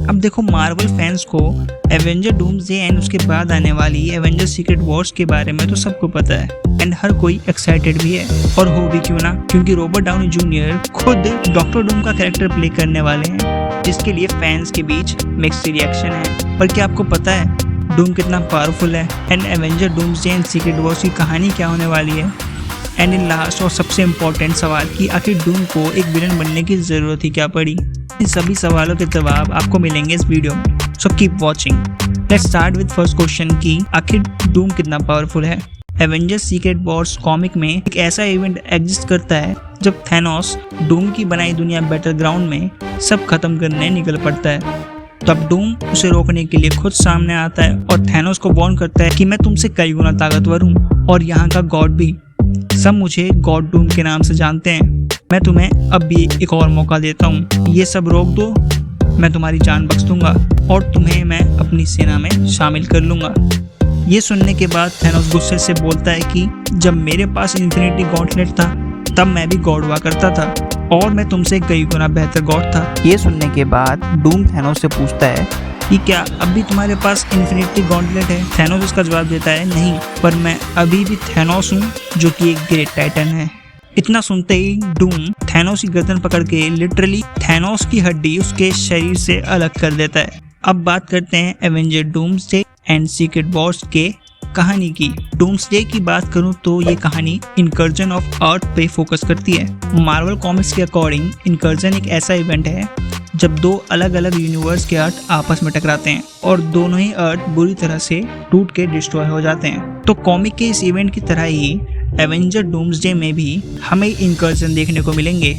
अब देखो, Marvel fans को एवेंजर डूम्सडे एंड उसके बाद आने वाली एवेंजर सीक्रेट वॉर्स के बारे में तो सबको पता है एंड हर कोई एक्साइटेड भी है, और हो भी क्यों ना, क्योंकि रॉबर्ट डाउनी जूनियर खुद डॉक्टर डूम का कैरेक्टर प्ले करने वाले हैं, जिसके लिए फैंस के बीच मिक्स्ड रिएक्शन है। पर क्या आपको पता है डूम कितना पावरफुल है and Avenger doomsday and secret Wars की कहानी क्या होने वाली है? एंड इन लास्ट और सबसे इम्पोर्टेंट सवाल कि आखिर डूम को एक विलन बनने की जरूरत ही क्या पड़ी? इन सभी सवालों के जवाब आपको मिलेंगे इस वीडियो में, so keep watching. Let's start with first question कि आखिर डूम कितना पावरफुल है। एवेंजर्स सीक्रेट वॉर्स कॉमिक में एक ऐसा इवेंट एग्जिस्ट करता है जब थैनोस डूम की बनाई दुनिया बैटल ग्राउंड में सब खत्म करने निकल पड़ता है। तब डूम उसे रोकने के लिए खुद सामने आता है और थैनोस को वार्न करता है कि मैं तुमसे कई गुना ताकतवर हूँ और यहाँ का गॉड भी, सब मुझे गॉड डूम के नाम से जानते हैं। मैं तुम्हें अब भी एक और मौका देता हूँ, ये सब रोक दो, मैं तुम्हारी जान बख्श दूंगा और तुम्हें मैं अपनी सेना में शामिल कर लूंगा। ये सुनने के बाद थैनोस गुस्से से बोलता है कि जब मेरे पास इन्फिनिटी गॉन्टलेट था तब मैं भी गॉड हुआ करता था और मैं तुमसे कई गुना बेहतर गॉड था। ये सुनने के बाद डूम थैनोस से पूछता है कि क्या अब भी तुम्हारे पास इन्फिनिटी गॉन्टलेट है? थैनोस उसका जवाब देता है नहीं, पर मैं अभी भी थैनोस हूँ जो कि एक ग्रेट टाइटन है। इतना सुनते ही डूम थैनोस की गर्दन पकड़ के लिटरली थैनोस की हड्डी उसके शरीर से अलग कर देता है। अब बात करते हैं Avenger doomsday and secret Wars के कहानी की। डूम्सडे की बात करूं तो ये कहानी इनकर्जन ऑफ अर्थ पे फोकस करती है। मार्वल कॉमिक्स के अकॉर्डिंग इनकर्जन एक ऐसा इवेंट है जब दो अलग अलग यूनिवर्स के अर्थ आपस में टकराते हैं और दोनों ही अर्थ बुरी तरह से टूट के डिस्ट्रॉय हो जाते हैं। तो कॉमिक के इस इवेंट की तरह ही एवेंजर डूम्सडे में भी हमें इनकर्जन देखने को मिलेंगे।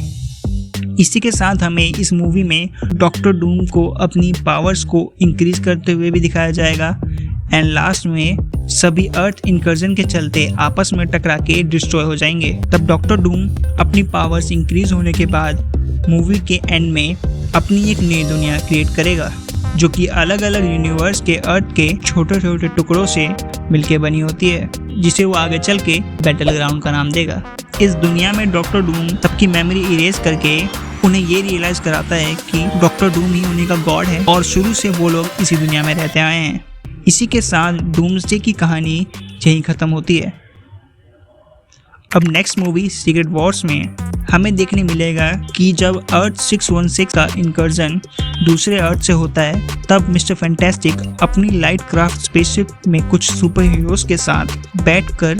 इसी के साथ हमें इस मूवी में डॉक्टर डूम को अपनी पावर्स को इंक्रीज करते हुए भी दिखाया जाएगा एंड लास्ट में सभी अर्थ इनकर्जन के चलते आपस में टकरा के डिस्ट्रॉय हो जाएंगे। तब डॉक्टर डूम अपनी पावर्स इंक्रीज होने के बाद मूवी के एंड में अपनी एक नई दुनिया क्रिएट करेगा जो कि अलग अलग यूनिवर्स के अर्थ के छोटे छोटे टुकड़ों से मिलके बनी होती है, जिसे वो आगे चल के बैटल ग्राउंड का नाम देगा। इस दुनिया में डॉक्टर डूम सबकी मेमोरी इरेज करके उन्हें ये रियलाइज कराता है कि डॉक्टर डूम ही उन्हीं का गॉड है और शुरू से वो लोग इसी दुनिया में रहते आए हैं। इसी के साथ डूम्सडे की कहानी यहीं खत्म होती है। अब नेक्स्ट मूवी सीक्रेट वॉर्स में हमें देखने मिलेगा कि जब अर्थ 616 का इनकर्जन दूसरे अर्थ से होता है तब मिस्टर फैंटास्टिक अपनी लाइट क्राफ्ट स्पेसशिप में कुछ सुपर हीरोज के साथ बैठकर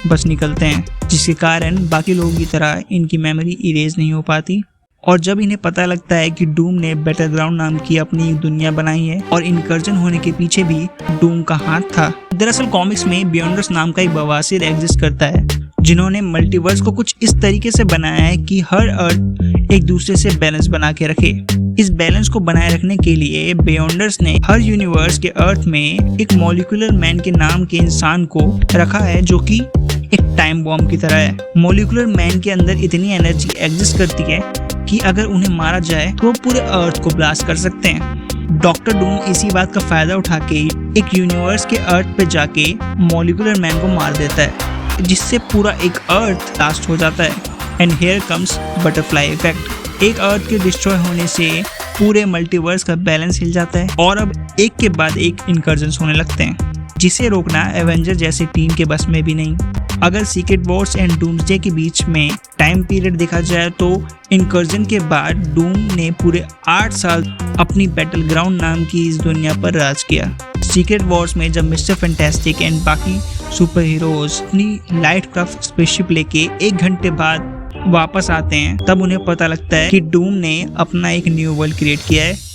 बस निकलते हैं, जिसके कारण बाकी लोगों की तरह इनकी मेमोरी इरेज नहीं हो पाती। और जब इन्हें पता लगता है कि डूम ने बैटल ग्राउंड नाम की अपनी एक दुनिया बनाई है और इनकर्जन होने के पीछे भी डूम का हाथ था। दरअसल कॉमिक्स में बियॉन्डर्स नाम का एक बवासीर एग्जिस्ट करता है जिन्होंने मल्टीवर्स को कुछ इस तरीके से बनाया है कि हर अर्थ एक दूसरे से बैलेंस बना के रखे। इस बैलेंस को बनाए रखने के लिए बियॉन्डर्स ने हर यूनिवर्स के अर्थ में एक मॉलिक्यूलर मैन के नाम के इंसान को रखा है जो कि एक टाइम बॉम्ब की तरह है। मॉलिक्यूलर मैन के अंदर इतनी एनर्जी एग्जिस्ट करती है कि अगर उन्हें मारा जाए तो वो पूरे अर्थ को ब्लास्ट कर सकते हैं। डॉक्टर डूम इसी बात का फायदा उठा के एक यूनिवर्स के अर्थ पे जाके मॉलिक्यूलर मैन को मार देता है, जिससे पूरा एक अर्थ ब्लास्ट हो जाता है। And here comes butterfly effect. एक अर्थ के डिस्ट्रॉय होने से पूरे मल्टीवर्स का बैलेंस हिल जाता है और अब एक के बाद एक इनकर्जन्स होने लगते हैं, जिसे रोकना एवेंजर जैसी टीम के बस में भी नहीं। अगर सीक्रेट वॉर्स एंड डूम्सडे के बीच में टाइम पीरियड देखा जाए तो इनकर्जन के बाद डूम ने पूरे 8 साल अपनी बैटल ग्राउंड नाम की इस दुनिया पर राज किया। सीक्रेट वॉर्स में जब मिस्टर फैंटास्टिक एंड बाकी सुपर हीरोज अपनी लाइट क्राफ्ट स्पेसशिप लेके 1 घंटे बाद वापस आते हैं तब उन्हें पता लगता है कि डूम ने अपना एक न्यू वर्ल्ड क्रिएट किया है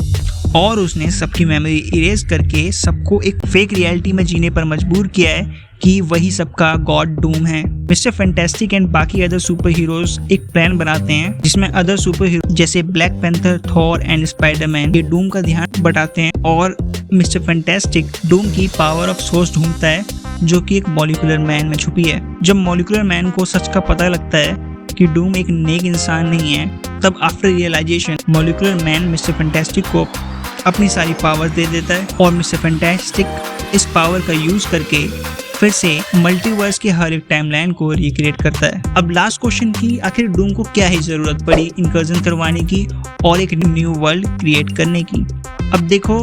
और उसने सबकी मेमोरी इरेज करके सबको एक फेक रियलिटी में जीने पर मजबूर किया है कि वही सबका गॉड डूम है। मिस्टर फैंटास्टिक एंड बाकी अदर सुपर हीरोज एक प्लान बनाते हैं जिसमें अदर सुपर हीरो जैसे black panther, Thor and Spiderman ये डूम का ध्यान बटाते हैं और मिस्टर फैंटास्टिक डूम की पावर ऑफ सोर्स ढूंढता है जो कि एक मॉलिक्यूलर मैन में छुपी है। जब मॉलिक्यूलर मैन को सच का पता लगता है कि डूम एक नेक इंसान नहीं है तब after realization molecular man mister fantastic को अपनी सारी पावर दे देता है और मिस्टर फैंटास्टिक इस पावर का यूज करके फिर से मल्टीवर्स के हर एक टाइमलाइन को रिक्रिएट करता है। अब लास्ट क्वेश्चन की आखिर डूम को क्या ही जरूरत पड़ी इनकर्जन करवाने की और एक न्यू वर्ल्ड क्रिएट करने की। अब देखो,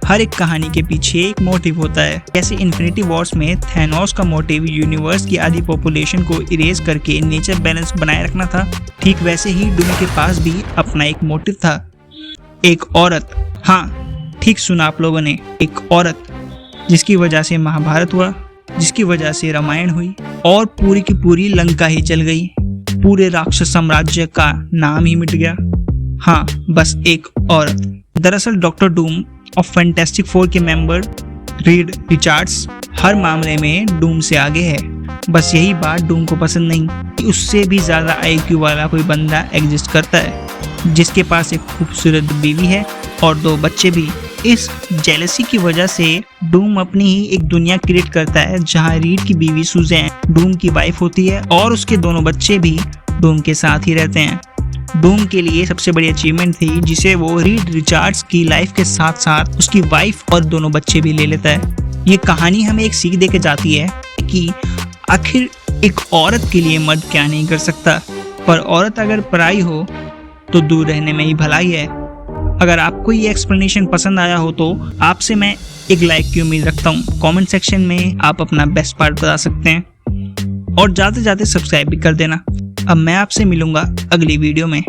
हर एक कहानी के पीछे एक मोटिव होता है। जैसे इन्फिनिटी वॉर्स में थैनोस का मोटिव यूनिवर्स की आधी पॉपुलेशन को इरेज करके नेचर बैलेंस बनाए रखना था, ठीक वैसे ही डूम के पास भी अपना एक मोटिव था। एक औरत, हाँ ठीक सुना आप लोगों ने, एक औरत जिसकी वजह से महाभारत हुआ, जिसकी वजह से रामायण हुई और पूरी की पूरी लंका ही जल गई, पूरे राक्षस साम्राज्य का नाम ही मिट गया। हाँ, बस एक औरत। दरअसल डॉक्टर डूम और फैंटास्टिक फोर के मेंबर रीड रिचर्ड्स हर मामले में डूम से आगे है। बस यही बात डूम को पसंद नहीं कि उससे भी ज्यादा आईक्यू वाला कोई बंदा एग्जिस्ट करता है, जिसके पास एक खूबसूरत बीवी है और 2 बच्चे भी। इस जेलसी की वजह से डूम अपनी ही एक दुनिया क्रिएट करता है जहां रीड की बीवी सुजैन डूम की वाइफ होती है और उसके दोनों बच्चे भी डूम के साथ ही रहते हैं। डूम के लिए सबसे बड़ी अचीवमेंट थी जिसे वो रीड रिचर्ड्स की लाइफ के साथ साथ उसकी वाइफ और दोनों बच्चे भी ले लेता है। ये कहानी हमें एक सीख देके जाती है कि आखिर एक औरत के लिए मर्द क्या नहीं कर सकता, पर औरत अगर पराई हो तो दूर रहने में ही भलाई है। अगर आपको ये एक्सप्लेनेशन पसंद आया हो तो आपसे मैं एक लाइक की उम्मीद रखता हूँ। कमेंट सेक्शन में आप अपना बेस्ट पार्ट बता सकते हैं और जाते जाते सब्सक्राइब भी कर देना। अब मैं आपसे मिलूंगा अगली वीडियो में।